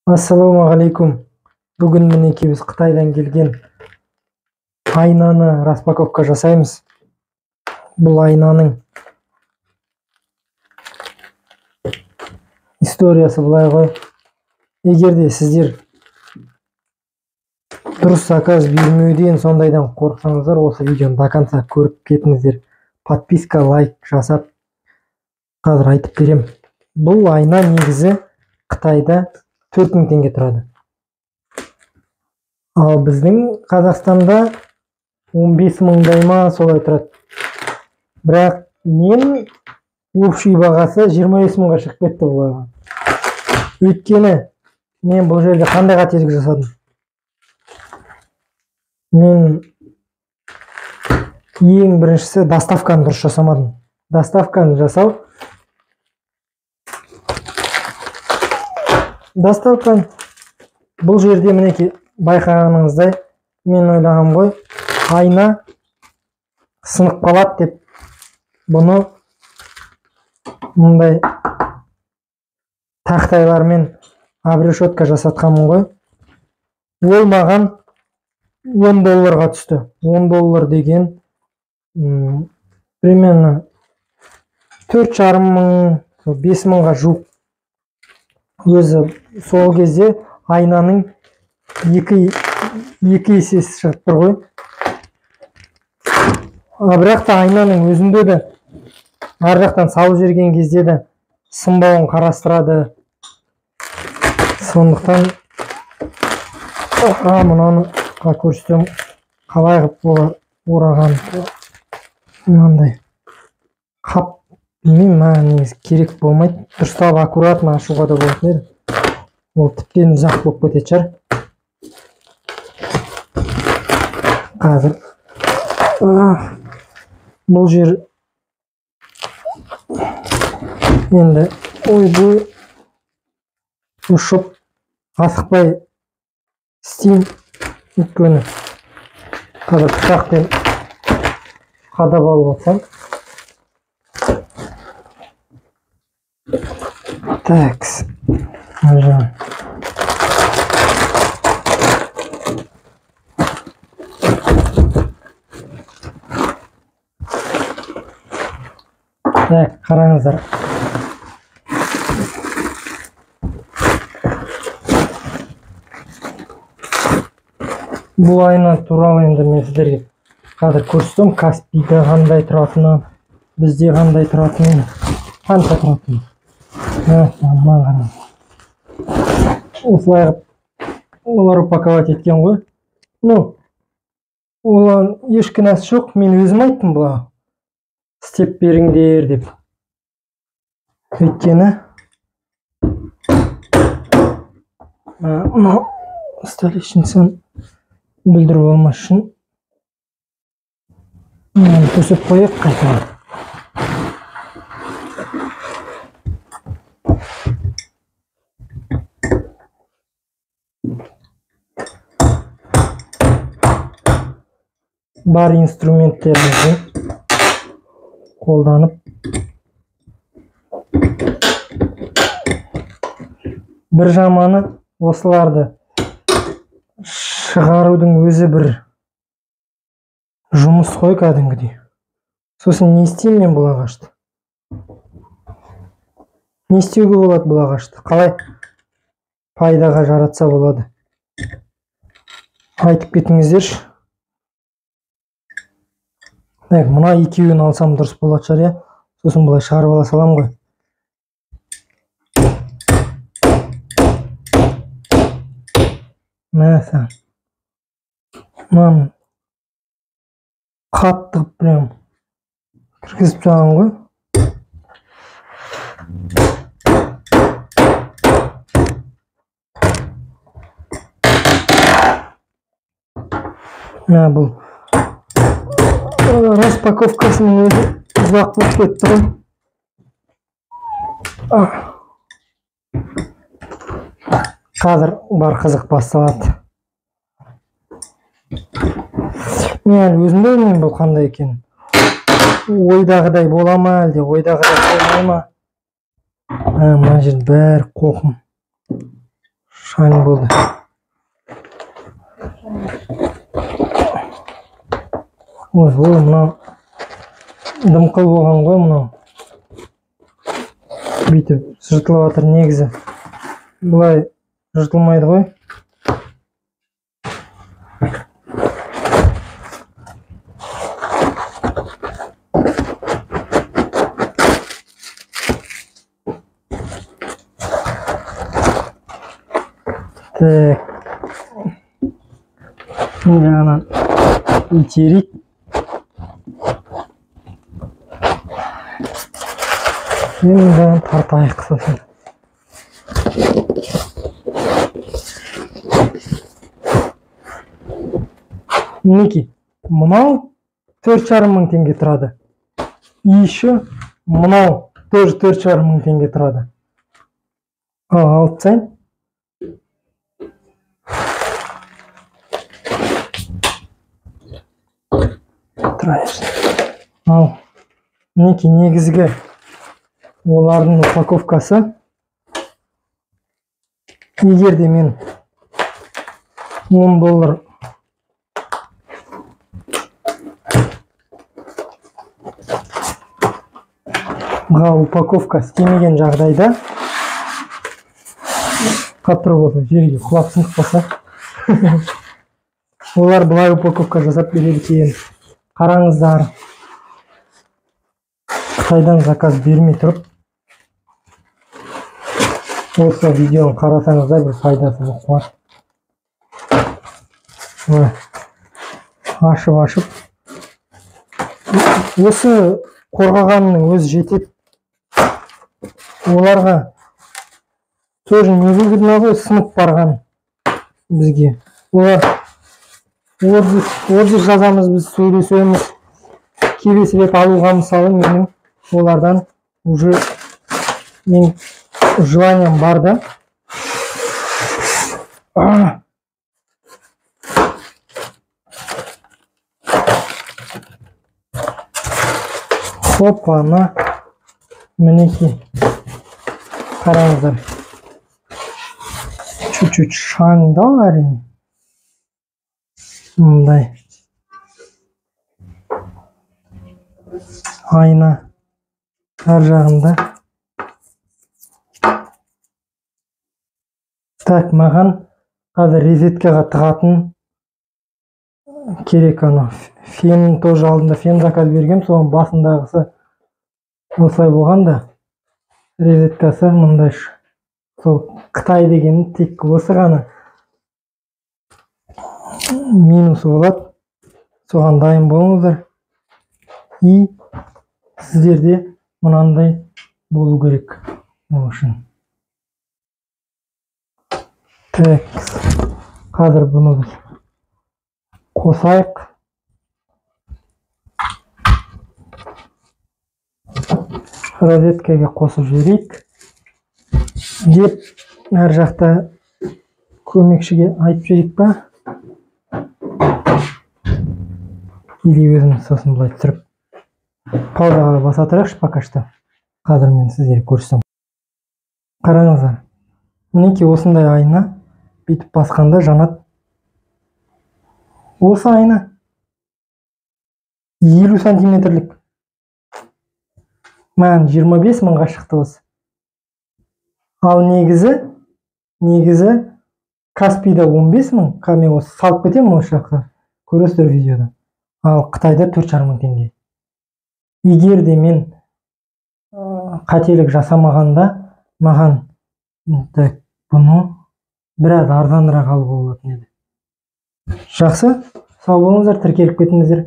Ассалаумағалейкум. Бүгін мінекей біз Қытайдан келген айнаны распаковка жасаймыз. Бұл айнаның историясы былай ғой. Егер де сіздер дұрыс заказ бермеуден сондайдан қорықсаңыздар, осы видеоны до конца көріп кетіңіздер. Подписка, лайк жасап, қазір айтып берем. Бұл айна негізі Қытайда 4000 теңге тұрады. Ал біздің Қазақстанда 15 мыңдай ма солай тұрады. Бірақ мен общий бағасы 25 мыңға шығып кетті бұларға. Өйткені мен бұл жерде қандай қателік жасадым? Мен ең біріншісі доставканы дұрыс жасамадым. Доставканы жасау. Доставканы бұл жерде мінекей байқағаныңыздай, мен ойлағам ғой, айна сынып қалады деп бұны мұндай тақтайлармен обрешетка жасатқанмын ғой. Ол маған $10 түсті. $10 деген примерно 4,5 мың, 5 мыңға жуық. Өзі сол кезде айнаның екі есесі шығып тұр ғой. Бірақ та айнаның өзінде де ар жақтан салып жіберген кезде де сынбауын қарастырады. Сондықтан мынаны көрсетем, қалай қылып ораған. Мынандай қап, білмеймін, негізі керек болмайды. Дұрыстап аккуратно ашуға да болатын еді. Ол тіптен ұзақ болып кететін шығар. Қазір бұл жер енді ой-бой ұшып асықпай істеймін. Өйткені қазір пышақпен қадап алып отырсам. Такс. Так, қараңыздар. Бұл айна туралы енді мен сіздерге қазір көрсетем. Каспийда қандай тұратыны, бізде қандай тұратыны, қанша тұратыны. Маған қараңыз. Осылай олар упаковать еткен ғой. Олар еш кінәсі жоқ. Мен өзім айттым бұларға істеп беріңдер деп. Өйткені столешницаны бүлдіріп алмас үшін төсеп қойып қайтадан. Бар инструменттерімізді қолданып бір жаманы осыларды шығарудың өзі бір жұмыс қой кәдімгідей. Сосын не істеймін мен бұл ағашты? Не істеуге болады бұл ағашты? Қалай пайдаға жаратса болады? Айтып кетіңіздерші. Мына екеуін алсам дұрыс болады шығар, иә? Сосын бұлай шығарып ала салам ғой. Мәсі. Мынаны қатты прям кіргізіп жағам ғой. Бұл распаковкасының өзі ұзақ болып кетті ғой. Қазір бар қызық басталады. Мен өзімде білмеймін бұл қандай екен. Ойдағыдай бола ма, әлде ойдағыдай болмай ма? Мына жер бәрі қоқым. шаң болды. Ой, мынау дымқыл болған ғой, мынау. Бүйтіп жыртылып жатыр негізі. Бұлай жыртылмайды ғой. Так. Жағынан итерейік. Енді тартайық сосын. Мінекей, мынау 4,5 мың теңге тұрады. Еще мынау тоже 4,5 мың теңге тұрады. Алып тастайын. Ал, мінекей негізгі олардың упаковкасы. Егер де мен $10 упаковка істемеген жағдайда қатыр болса, жерге құлап сынып қалса, олар бұлай упаковка жасап береді екен. Қараңыздар. Қытайдан заказ бермей тұрып, осы видеоны қарасаңыздар бір пайдасы жоқ. Ашып. Осы қорғағанның өзі жетеді. Оларға тоже невыгодно ғой, сынып барған бізге. Олар отзыв жазамыз, біз сөйлесеміз. Келесі рет алуға мысалы менің олардан уже мен желанием бар да. Опа-на, мінекей, қараңыздар. Чуть-чуть шаңдау әрине. Мындай. Айна әр жағында. Так, маған қазір розеткаға тығатын керек. Фен тоже алдында фен заказ бергем, соның басындағысы осылай болған да, розеткасы мындай. Сол Қытай деген тек осы ғана минусы болады. Соған дайын болыңыздар. И сіздерде мынандай болу керек. Ол үшін. Так, қазір бұны біз қосайық. Розеткаға қосып жіберейік. Деп, әр жақта көмекшіге айтып жіберейік па? Или өзіміз сосын бұлай түсіріп паузаға баса тұрайықшы пока что. Қазір мен сіздерге көрсетем. Қараңыздар. Мінекей осындай айна бүйтіп басқанда жанады. Осы айна 50 сантиметрлік. Маған 25 мыңға шықты осы. Ал негізі Каспийда 15 мың. Мен осы салып кетемін осы жақта. Көресіздер видеода. Ал Қытайда 4,5 мың теңге. Егер де мен қателік жасамағанда, маған бұны біраз арзанырақ алуға болатын еді. Жақсы, сау болыңыздар, тіркеліп кетіңіздер.